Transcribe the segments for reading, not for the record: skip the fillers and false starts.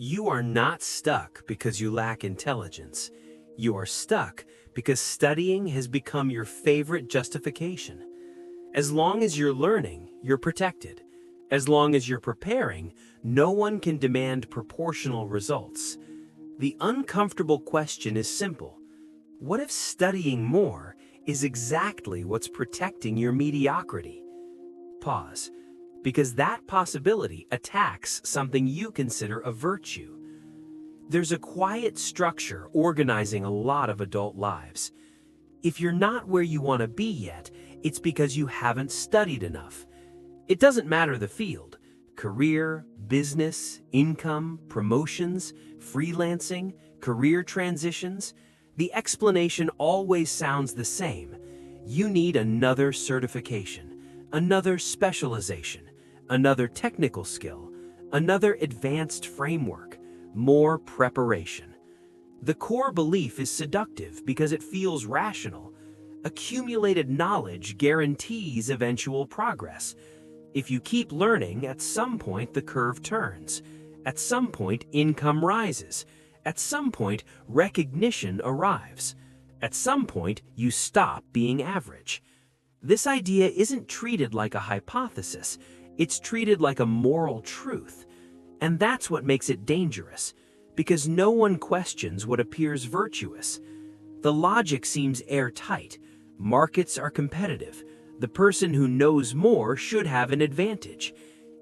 You are not stuck because you lack intelligence. You are stuck because studying has become your favorite justification. As long as you're learning, you're protected. As long as you're preparing, no one can demand proportional results. The uncomfortable question is simple. What if studying more is exactly what's protecting your mediocrity? Pause, because that possibility attacks something you consider a virtue. There's a quiet structure organizing a lot of adult lives. If you're not where you want to be yet, it's because you haven't studied enough. It doesn't matter the field: career, business, income, promotions, freelancing, career transitions. The explanation always sounds the same. You need another certification, another specialization, another technical skill, another advanced framework, more preparation. The core belief is seductive because it feels rational. Accumulated knowledge guarantees eventual progress. If you keep learning, at some point the curve turns. At some point, income rises. At some point, recognition arrives. At some point, you stop being average. This idea isn't treated like a hypothesis. It's treated like a moral truth. And that's what makes it dangerous, because no one questions what appears virtuous. The logic seems airtight. Markets are competitive. The person who knows more should have an advantage.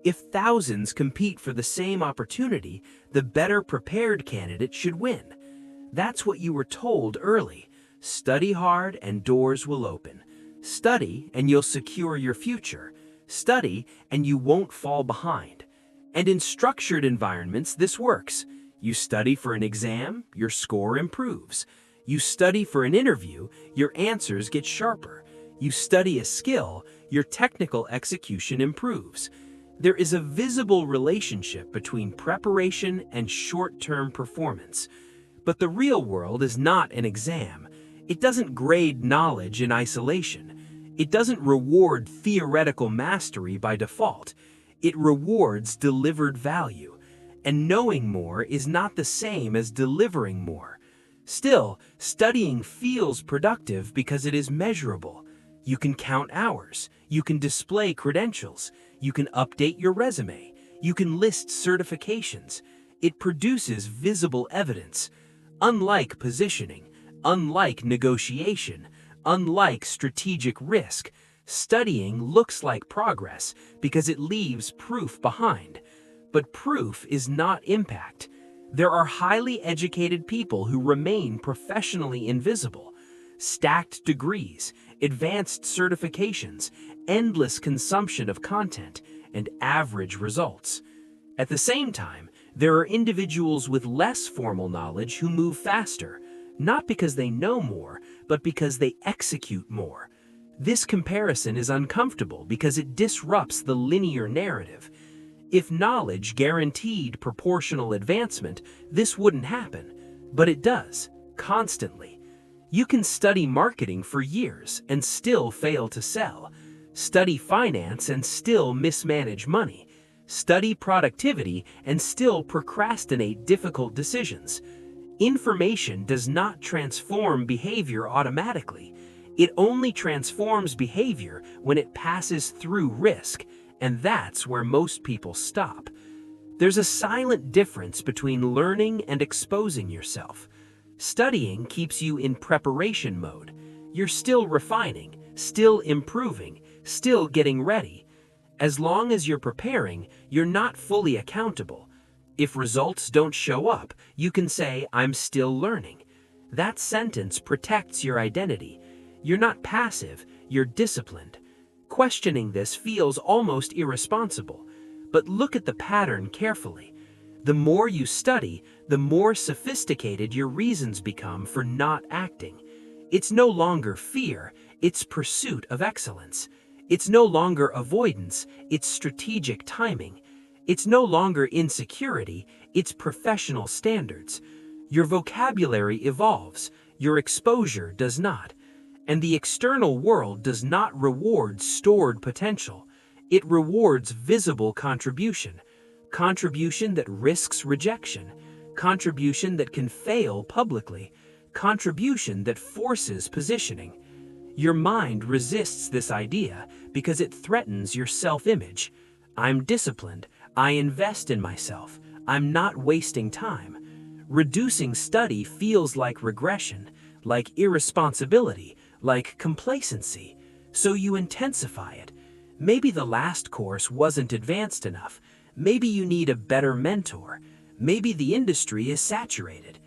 If thousands compete for the same opportunity, the better prepared candidate should win. That's what you were told early. Study hard and doors will open. Study and you'll secure your future. Study and you won't fall behind. And in structured environments, this works. You study for an exam, your score improves. You study for an interview, your answers get sharper. You study a skill, your technical execution improves. There is a visible relationship between preparation and short-term performance. But the real world is not an exam. It doesn't grade knowledge in isolation. It doesn't reward theoretical mastery by default. It rewards delivered value. And knowing more is not the same as delivering more. Still, studying feels productive because it is measurable. You can count hours. You can display credentials. You can update your resume. You can list certifications. It produces visible evidence. Unlike positioning, unlike negotiation, unlike strategic risk, studying looks like progress because it leaves proof behind. But proof is not impact. There are highly educated people who remain professionally invisible. Stacked degrees, advanced certifications, endless consumption of content, and average results. At the same time, there are individuals with less formal knowledge who move faster, not because they know more, but because they execute more. This comparison is uncomfortable because it disrupts the linear narrative. If knowledge guaranteed proportional advancement, this wouldn't happen, but it does, constantly. You can study marketing for years and still fail to sell. Study finance and still mismanage money. Study productivity and still procrastinate difficult decisions. Information does not transform behavior automatically. It only transforms behavior when it passes through risk, and that's where most people stop. There's a silent difference between learning and exposing yourself. Studying keeps you in preparation mode. You're still refining, still improving, still getting ready. As long as you're preparing, you're not fully accountable. If results don't show up, you can say, "I'm still learning." That sentence protects your identity. You're not passive, you're disciplined. Questioning this feels almost irresponsible, but look at the pattern carefully. The more you study, the more sophisticated your reasons become for not acting. It's no longer fear, it's pursuit of excellence. It's no longer avoidance, it's strategic timing. It's no longer insecurity, it's professional standards. Your vocabulary evolves, your exposure does not. And the external world does not reward stored potential. It rewards visible contribution. contribution that risks rejection, contribution that can fail publicly, contribution that forces positioning. Your mind resists this idea because it threatens your self-image. I'm disciplined. I invest in myself. I'm not wasting time. Reducing study feels like regression, like irresponsibility, like complacency. So you intensify it. Maybe the last course wasn't advanced enough. Maybe you need a better mentor. Maybe the industry is saturated.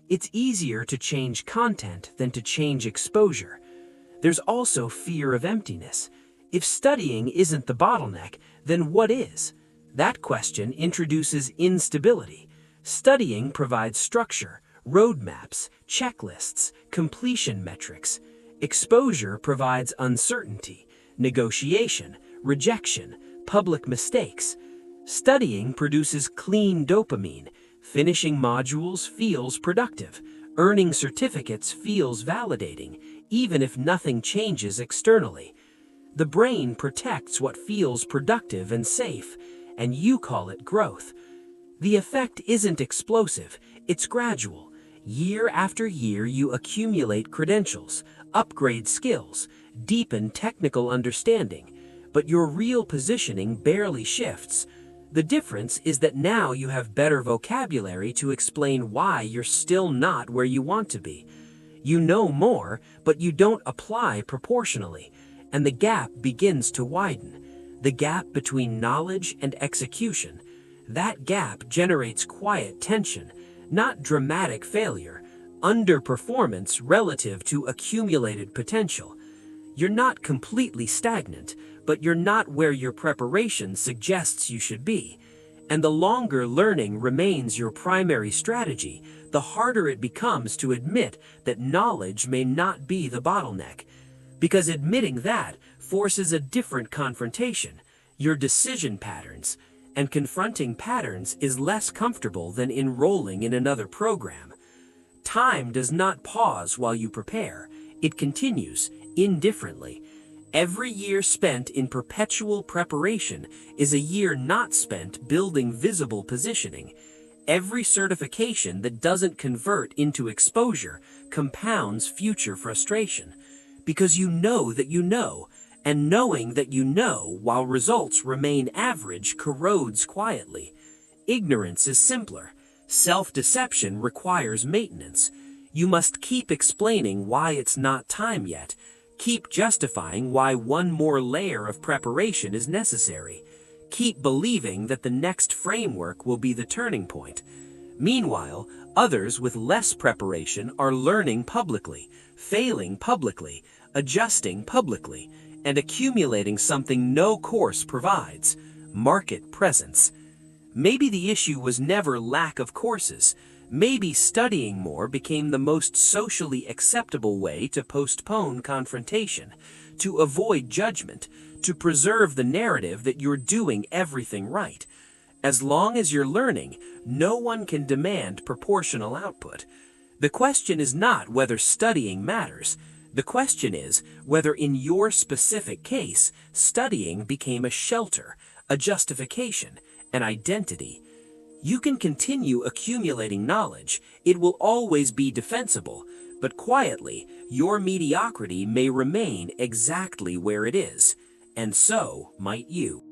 It's easier to change content than to change exposure. There's also fear of emptiness. If studying isn't the bottleneck, then what is? That question introduces instability. Studying provides structure, roadmaps, checklists, completion metrics. Exposure provides uncertainty, negotiation, rejection, public mistakes. Studying produces clean dopamine. Finishing modules feels productive. Earning certificates feels validating, even if nothing changes externally. The brain protects what feels productive and safe, and you call it growth. The effect isn't explosive, it's gradual. Year after year, you accumulate credentials, upgrade skills, deepen technical understanding, but your real positioning barely shifts. The difference is that now you have better vocabulary to explain why you're still not where you want to be. You know more, but you don't apply proportionally, and the gap begins to widen. The gap between knowledge and execution. That gap generates quiet tension, not dramatic failure, underperformance relative to accumulated potential. You're not completely stagnant, but you're not where your preparation suggests you should be. And the longer learning remains your primary strategy, the harder it becomes to admit that knowledge may not be the bottleneck. Because admitting that forces a different confrontation, your decision patterns, and confronting patterns is less comfortable than enrolling in another program. Time does not pause while you prepare. It continues, indifferently. Every year spent in perpetual preparation is a year not spent building visible positioning. Every certification that doesn't convert into exposure compounds future frustration. Because you know that you know, and knowing that you know while results remain average corrodes quietly. Ignorance is simpler. Self-deception requires maintenance. You must keep explaining why it's not time yet. Keep justifying why one more layer of preparation is necessary. Keep believing that the next framework will be the turning point. Meanwhile, others with less preparation are learning publicly, failing publicly, adjusting publicly, and accumulating something no course provides: market presence. Maybe the issue was never lack of courses. Maybe studying more became the most socially acceptable way to postpone confrontation, to avoid judgment, to preserve the narrative that you're doing everything right. As long as you're learning, no one can demand proportional output. The question is not whether studying matters. The question is whether in your specific case, studying became a shelter, a justification, an identity. You can continue accumulating knowledge. It will always be defensible, but quietly, your mediocrity may remain exactly where it is, and so might you.